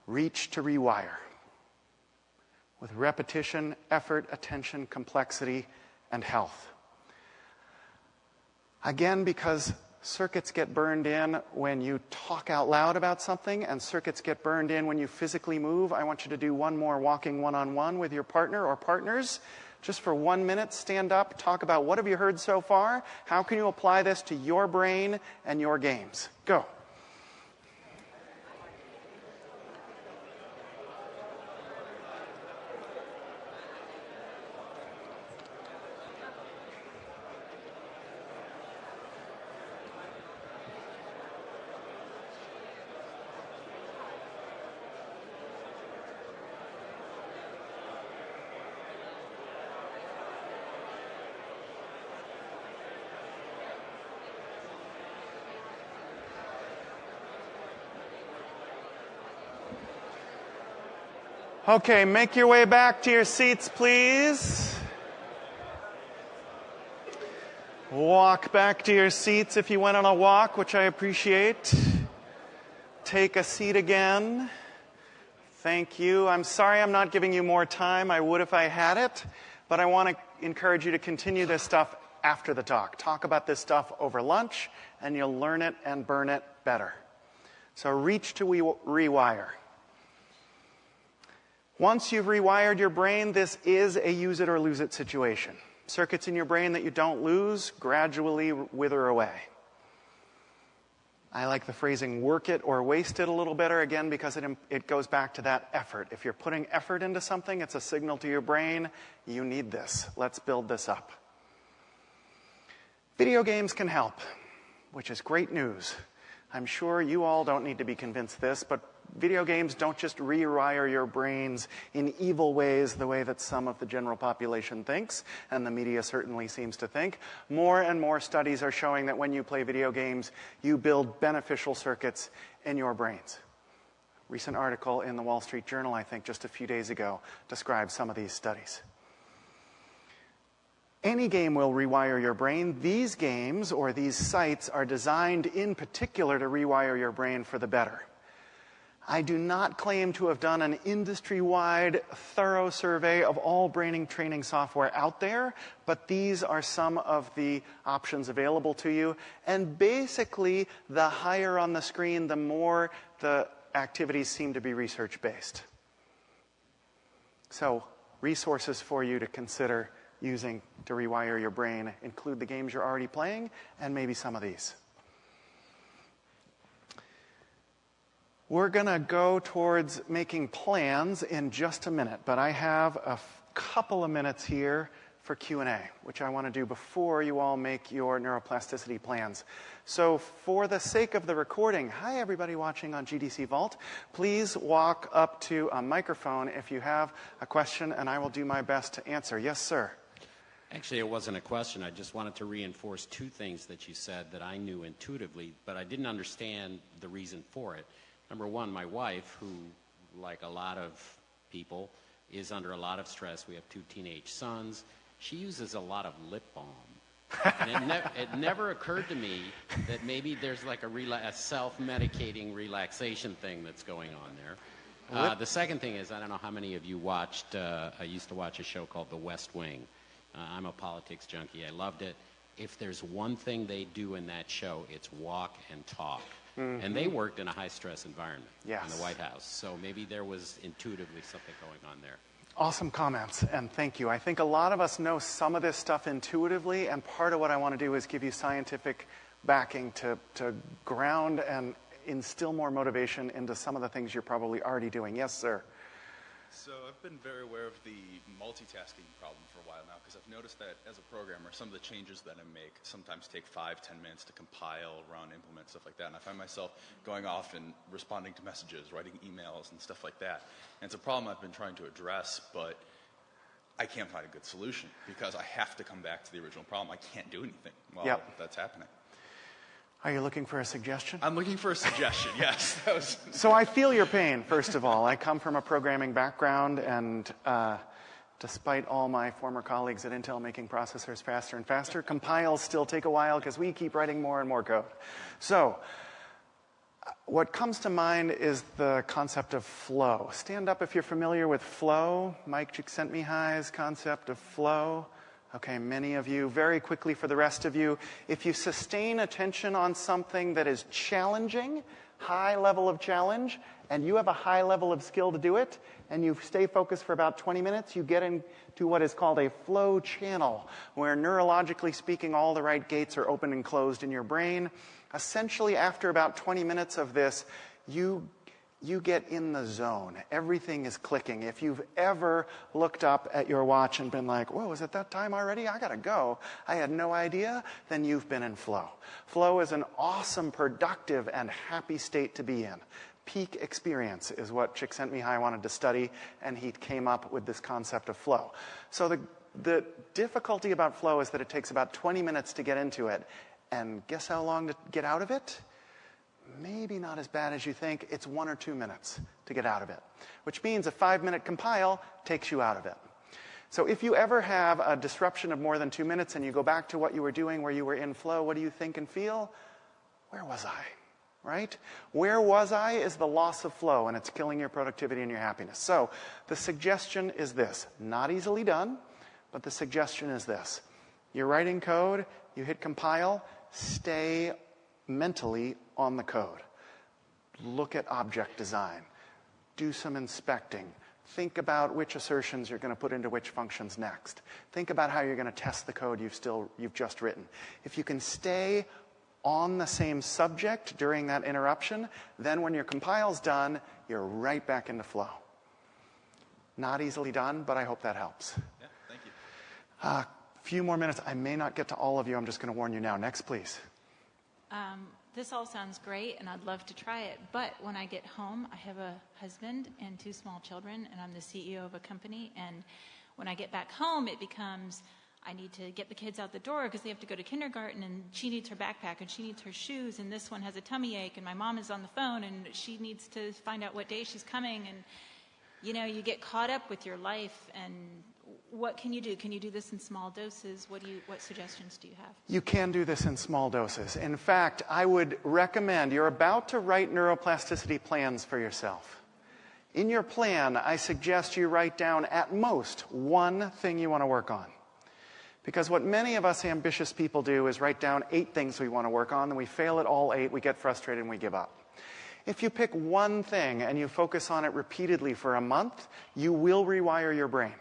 Reach to rewire with repetition, effort, attention, complexity, and health. Again, because circuits get burned in when you talk out loud about something and circuits get burned in when you physically move, I want you to do one more walking one-on-one with your partner or partners. Just for 1 minute, stand up, talk about what have you heard so far, how can you apply this to your brain and your games. Go. Okay, make your way back to your seats, please. Walk back to your seats if you went on a walk, which I appreciate. Take a seat again. Thank you. I'm sorry I'm not giving you more time. I would if I had it. But I want to encourage you to continue this stuff after the talk. Talk about this stuff over lunch, and you'll learn it and burn it better. So reach to rewire. Once you've rewired your brain, this is a use it or lose it situation. Circuits in your brain that you don't lose gradually wither away. I like the phrasing work it or waste it a little better, again, because it goes back to that effort. If you're putting effort into something, it's a signal to your brain, you need this. Let's build this up. Video games can help, which is great news. I'm sure you all don't need to be convinced of this, but video games don't just rewire your brains in evil ways the way that some of the general population thinks, and the media certainly seems to think. More and more studies are showing that when you play video games, you build beneficial circuits in your brains. Recent article in the Wall Street Journal, I think, just a few days ago, describes some of these studies. Any game will rewire your brain. These games or these sites are designed in particular to rewire your brain for the better. I do not claim to have done an industry-wide, thorough survey of all brain training software out there, but these are some of the options available to you. And basically, the higher on the screen, the more the activities seem to be research-based. So, resources for you to consider using to rewire your brain include the games you're already playing and maybe some of these. We're going to go towards making plans in just a minute, but I have a couple of minutes here for Q&A, which I want to do before you all make your neuroplasticity plans. So for the sake of the recording, hi everybody watching on GDC Vault, please walk up to a microphone if you have a question, and I will do my best to answer. Yes, sir. Actually, it wasn't a question. I just wanted to reinforce two things that you said that I knew intuitively, but I didn't understand the reason for it. Number one, my wife, who, like a lot of people, is under a lot of stress. We have 2 teenage sons. She uses a lot of lip balm. And it never occurred to me that maybe there's like a self-medicating relaxation thing that's going on there. The second thing is, I don't know how many of you watched, I used to watch a show called The West Wing. I'm a politics junkie. I loved it. If there's one thing they do in that show, it's walk and talk. Mm-hmm. And they worked in a high-stress environment in the White House. So maybe there was intuitively something going on there. Awesome comments, and thank you. I think a lot of us know some of this stuff intuitively, and part of what I want to do is give you scientific backing to ground and instill more motivation into some of the things you're probably already doing. Yes, sir. So I've been very aware of the multitasking problem for a while now, because I've noticed that as a programmer, some of the changes that I make sometimes take 5-10 minutes to compile, run, implement, stuff like that. And I find myself going off and responding to messages, writing emails and stuff like that. And it's a problem I've been trying to address, but I can't find a good solution because I have to come back to the original problem. I can't do anything while that's happening. Are you looking for a suggestion? I'm looking for a suggestion, yes. So I feel your pain, first of all. I come from a programming background, and despite all my former colleagues at Intel making processors faster and faster, compiles still take a while because we keep writing more and more code. So what comes to mind is the concept of flow. Stand up if you're familiar with flow. Mike Csikszentmihalyi's concept of flow. Okay, many of you. Very quickly for the rest of you, if you sustain attention on something that is challenging, high level of challenge, and you have a high level of skill to do it, and you stay focused for about 20 minutes, you get into what is called a flow channel, where neurologically speaking, all the right gates are open and closed in your brain. Essentially, after about 20 minutes of this, you get in the zone. Everything is clicking. If you've ever looked up at your watch and been like, whoa, is it that time already? I gotta go. I had no idea. Then you've been in flow. Flow is an awesome, productive, and happy state to be in. Peak experience is what Csikszentmihalyi wanted to study, and he came up with this concept of flow. So the difficulty about flow is that it takes about 20 minutes to get into it. And guess how long to get out of it? Maybe not as bad as you think. It's 1 or 2 minutes to get out of it, which means a 5-minute compile takes you out of it. So if you ever have a disruption of more than 2 minutes and you go back to what you were doing where you were in flow, what do you think and feel? Where was I? Right? Where was I is the loss of flow, and it's killing your productivity and your happiness. So the suggestion is this. Not easily done, but the suggestion is this. You're writing code, you hit compile, stay mentally on the code. Look at object design. Do some inspecting. Think about which assertions you're going to put into which functions next. Think about how you're going to test the code you've just written. If you can stay on the same subject during that interruption. Then when your compile's done, you're right back into flow. Not easily done, but I hope that helps. Yeah, thank you. A few more minutes. I may not get to all of you. I'm just going to warn you now. Next, please. This all sounds great, and I'd love to try it. But when I get home, I have a husband and 2 small children, and I'm the CEO of a company. And when I get back home, it becomes, I need to get the kids out the door because they have to go to kindergarten, and she needs her backpack, and she needs her shoes, and this one has a tummy ache, and my mom is on the phone, and she needs to find out what day she's coming. And, you know, you get caught up with your life, and what can you do? Can you do this in small doses? What suggestions do you have? You can do this in small doses. In fact, I would recommend, you're about to write neuroplasticity plans for yourself. In your plan, I suggest you write down at most one thing you want to work on. Because what many of us ambitious people do is write down 8 things we want to work on, and we fail at all 8, we get frustrated, and we give up. If you pick one thing and you focus on it repeatedly for a month, you will rewire your brain.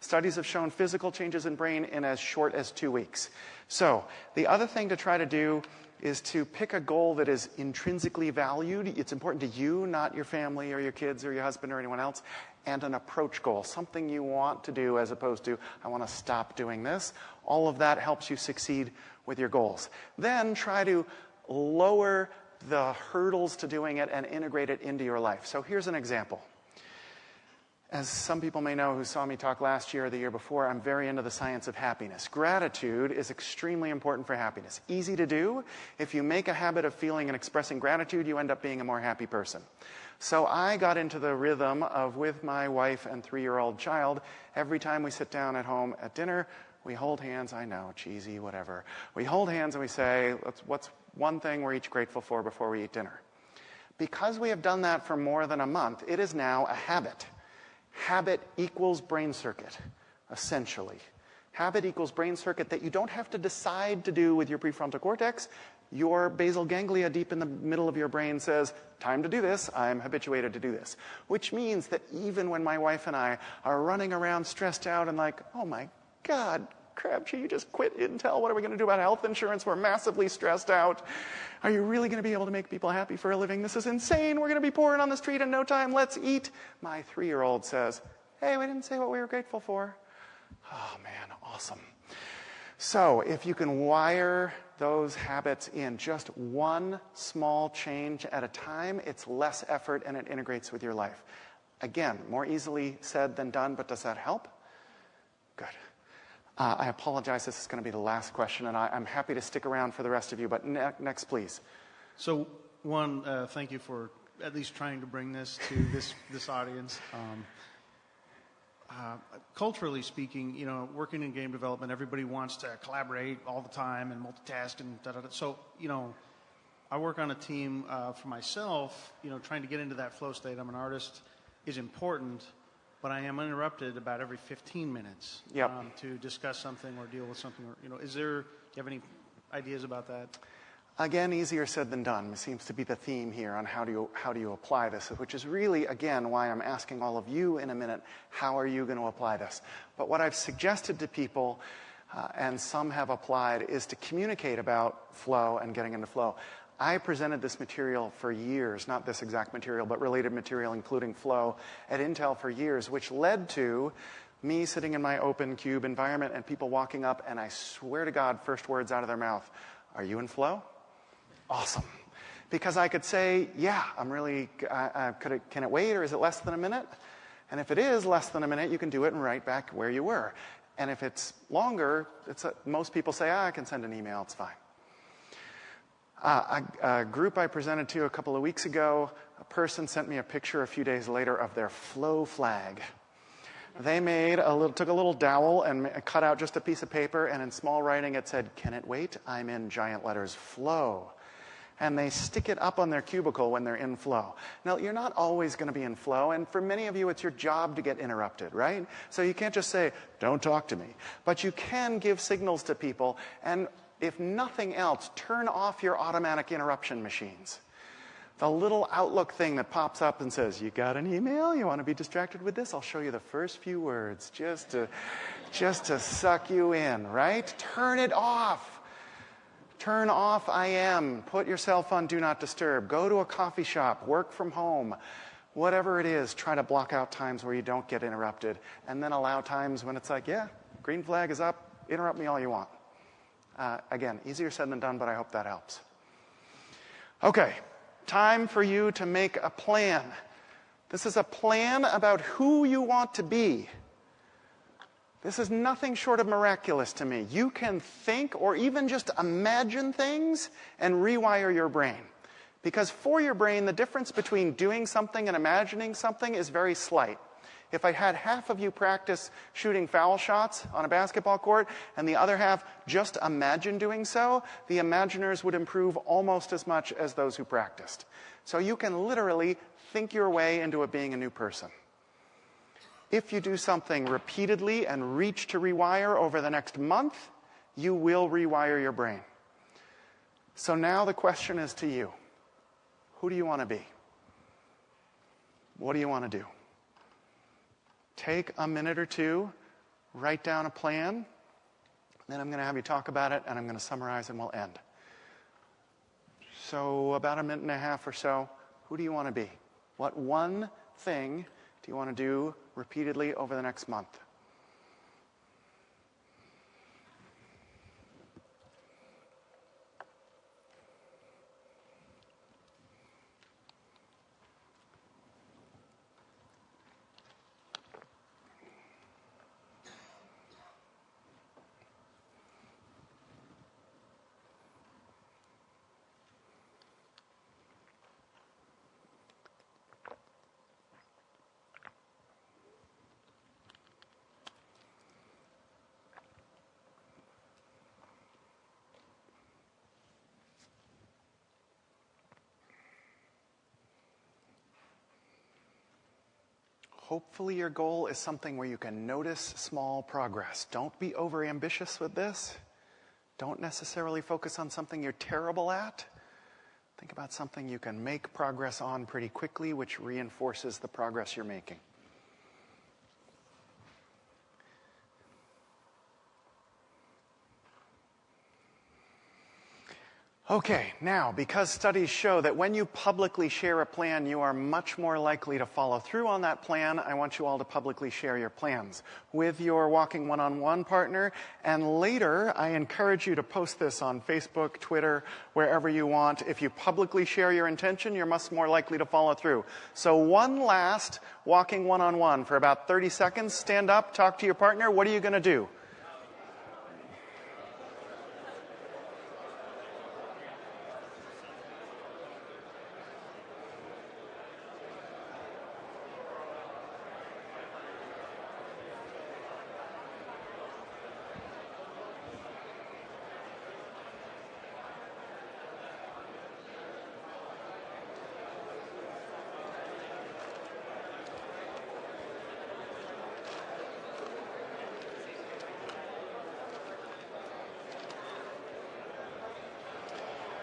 Studies have shown physical changes in brain in as short as 2 weeks. So the other thing to try to do is to pick a goal that is intrinsically valued. It's important to you, not your family or your kids or your husband or anyone else. And an approach goal, something you want to do as opposed to, I want to stop doing this. All of that helps you succeed with your goals. Then try to lower the hurdles to doing it and integrate it into your life. So here's an example. As some people may know who saw me talk last year or the year before, I'm very into the science of happiness. Gratitude is extremely important for happiness. Easy to do. If you make a habit of feeling and expressing gratitude, you end up being a more happy person. So I got into the rhythm of, with my wife and 3-year-old child, every time we sit down at home at dinner, we hold hands. I know, cheesy, whatever. We hold hands and we say, what's one thing we're each grateful for before we eat dinner? Because we have done that for more than a month, it is now a habit. Habit equals brain circuit, essentially. Habit equals brain circuit that you don't have to decide to do with your prefrontal cortex. Your basal ganglia deep in the middle of your brain says, time to do this, I'm habituated to do this. Which means that even when my wife and I are running around stressed out and like, oh my God, Crabtree, you just quit Intel. What are we going to do about health insurance? We're massively stressed out. Are you really going to be able to make people happy for a living? This is insane. We're going to be pouring on the street in no time. Let's eat. My 3-year-old says, hey, we didn't say what we were grateful for. Oh, man, awesome. So if you can wire those habits in just one small change at a time, it's less effort and it integrates with your life. Again, more easily said than done, but does that help? Good. I apologize, this is going to be the last question, and I'm happy to stick around for the rest of you, but next, please. So, thank you for at least trying to bring this to this audience. Culturally speaking, you know, working in game development, everybody wants to collaborate all the time and multitask and da-da-da. So, you know, I work on a team for myself, you know, trying to get into that flow state. I'm an artist is important, but I am interrupted about every 15 minutes to discuss something or deal with something. Or, you know, do you have any ideas about that? Again, easier said than done. It seems to be the theme here on how do you apply this, which is really, again, why I'm asking all of you in a minute, how are you going to apply this? But what I've suggested to people, and some have applied, is to communicate about flow and getting into flow. I presented this material for years, not this exact material, but related material, including flow, at Intel for years, which led to me sitting in my open cube environment and people walking up, and I swear to God, first words out of their mouth, are you in flow? Awesome. Because I could say, yeah, I'm really, can it wait, or is it less than a minute? And if it is less than a minute, you can do it and right back where you were. And if it's longer, most people say, I can send an email, it's fine. A group I presented to a couple of weeks ago, a person sent me a picture a few days later of their flow flag. They took a little dowel and cut out just a piece of paper, and in small writing it said, can it wait? I'm in giant letters, flow. And they stick it up on their cubicle when they're in flow. Now, you're not always going to be in flow, and for many of you, it's your job to get interrupted, right? So you can't just say, don't talk to me. But you can give signals to people, and if nothing else, turn off your automatic interruption machines. The little Outlook thing that pops up and says, you got an email? You want to be distracted with this? I'll show you the first few words just to suck you in, right? Turn it off. Turn off IM. Put yourself on Do Not Disturb. Go to a coffee shop. Work from home. Whatever it is, try to block out times where you don't get interrupted. And then allow times when it's like, yeah, green flag is up. Interrupt me all you want. Again, easier said than done, but I hope that helps. Okay, time for you to make a plan. This is a plan about who you want to be. This is nothing short of miraculous to me. You can think or even just imagine things and rewire your brain. Because for your brain, the difference between doing something and imagining something is very slight. If I had half of you practice shooting foul shots on a basketball court and the other half just imagine doing so, the imaginers would improve almost as much as those who practiced. So you can literally think your way into it being a new person. If you do something repeatedly and reach to rewire over the next month, you will rewire your brain. So now the question is to you. Who do you want to be? What do you want to do? Take a minute or two, write down a plan, then I'm going to have you talk about it, and I'm going to summarize and we'll end. So about a minute and a half or so, who do you want to be? What one thing do you want to do repeatedly over the next month? Hopefully your goal is something where you can notice small progress. Don't be overambitious with this. Don't necessarily focus on something you're terrible at. Think about something you can make progress on pretty quickly, which reinforces the progress you're making. Okay, now, because studies show that when you publicly share a plan, you are much more likely to follow through on that plan, I want you all to publicly share your plans with your walking one-on-one partner. And later, I encourage you to post this on Facebook, Twitter, wherever you want. If you publicly share your intention, you're much more likely to follow through. So one last walking one-on-one for about 30 seconds. Stand up, talk to your partner. What are you going to do?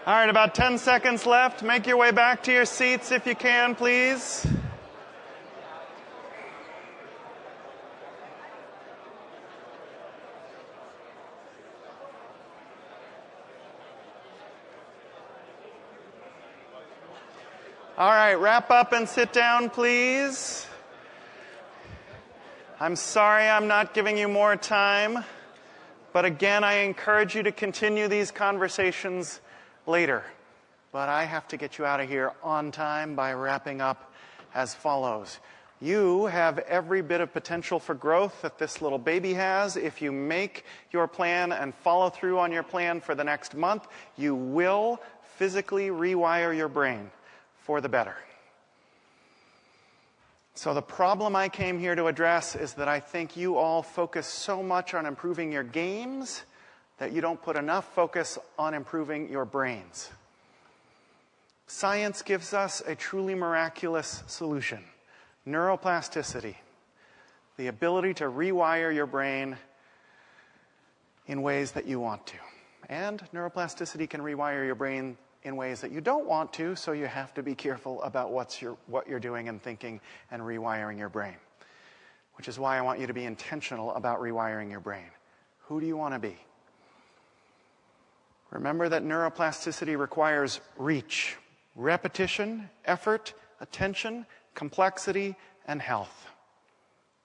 All right, about 10 seconds left. Make your way back to your seats if you can, please. All right, wrap up and sit down, please. I'm sorry I'm not giving you more time, but again, I encourage you to continue these conversations later. But I have to get you out of here on time by wrapping up as follows. You have every bit of potential for growth that this little baby has. If you make your plan and follow through on your plan for the next month, you will physically rewire your brain for the better. So the problem I came here to address is that I think you all focus so much on improving your games that you don't put enough focus on improving your brains. Science gives us a truly miraculous solution. Neuroplasticity. The ability to rewire your brain in ways that you want to. And neuroplasticity can rewire your brain in ways that you don't want to, so you have to be careful about what you're doing and thinking and rewiring your brain. Which is why I want you to be intentional about rewiring your brain. Who do you want to be? Remember that neuroplasticity requires reach, repetition, effort, attention, complexity, and health.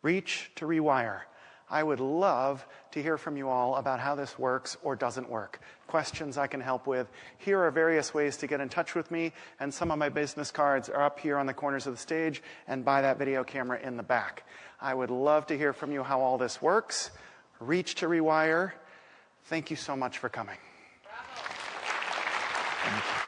Reach to rewire. I would love to hear from you all about how this works or doesn't work. Questions I can help with. Here are various ways to get in touch with me, and some of my business cards are up here on the corners of the stage and by that video camera in the back. I would love to hear from you how all this works. Reach to rewire. Thank you so much for coming. Bravo. Thank you.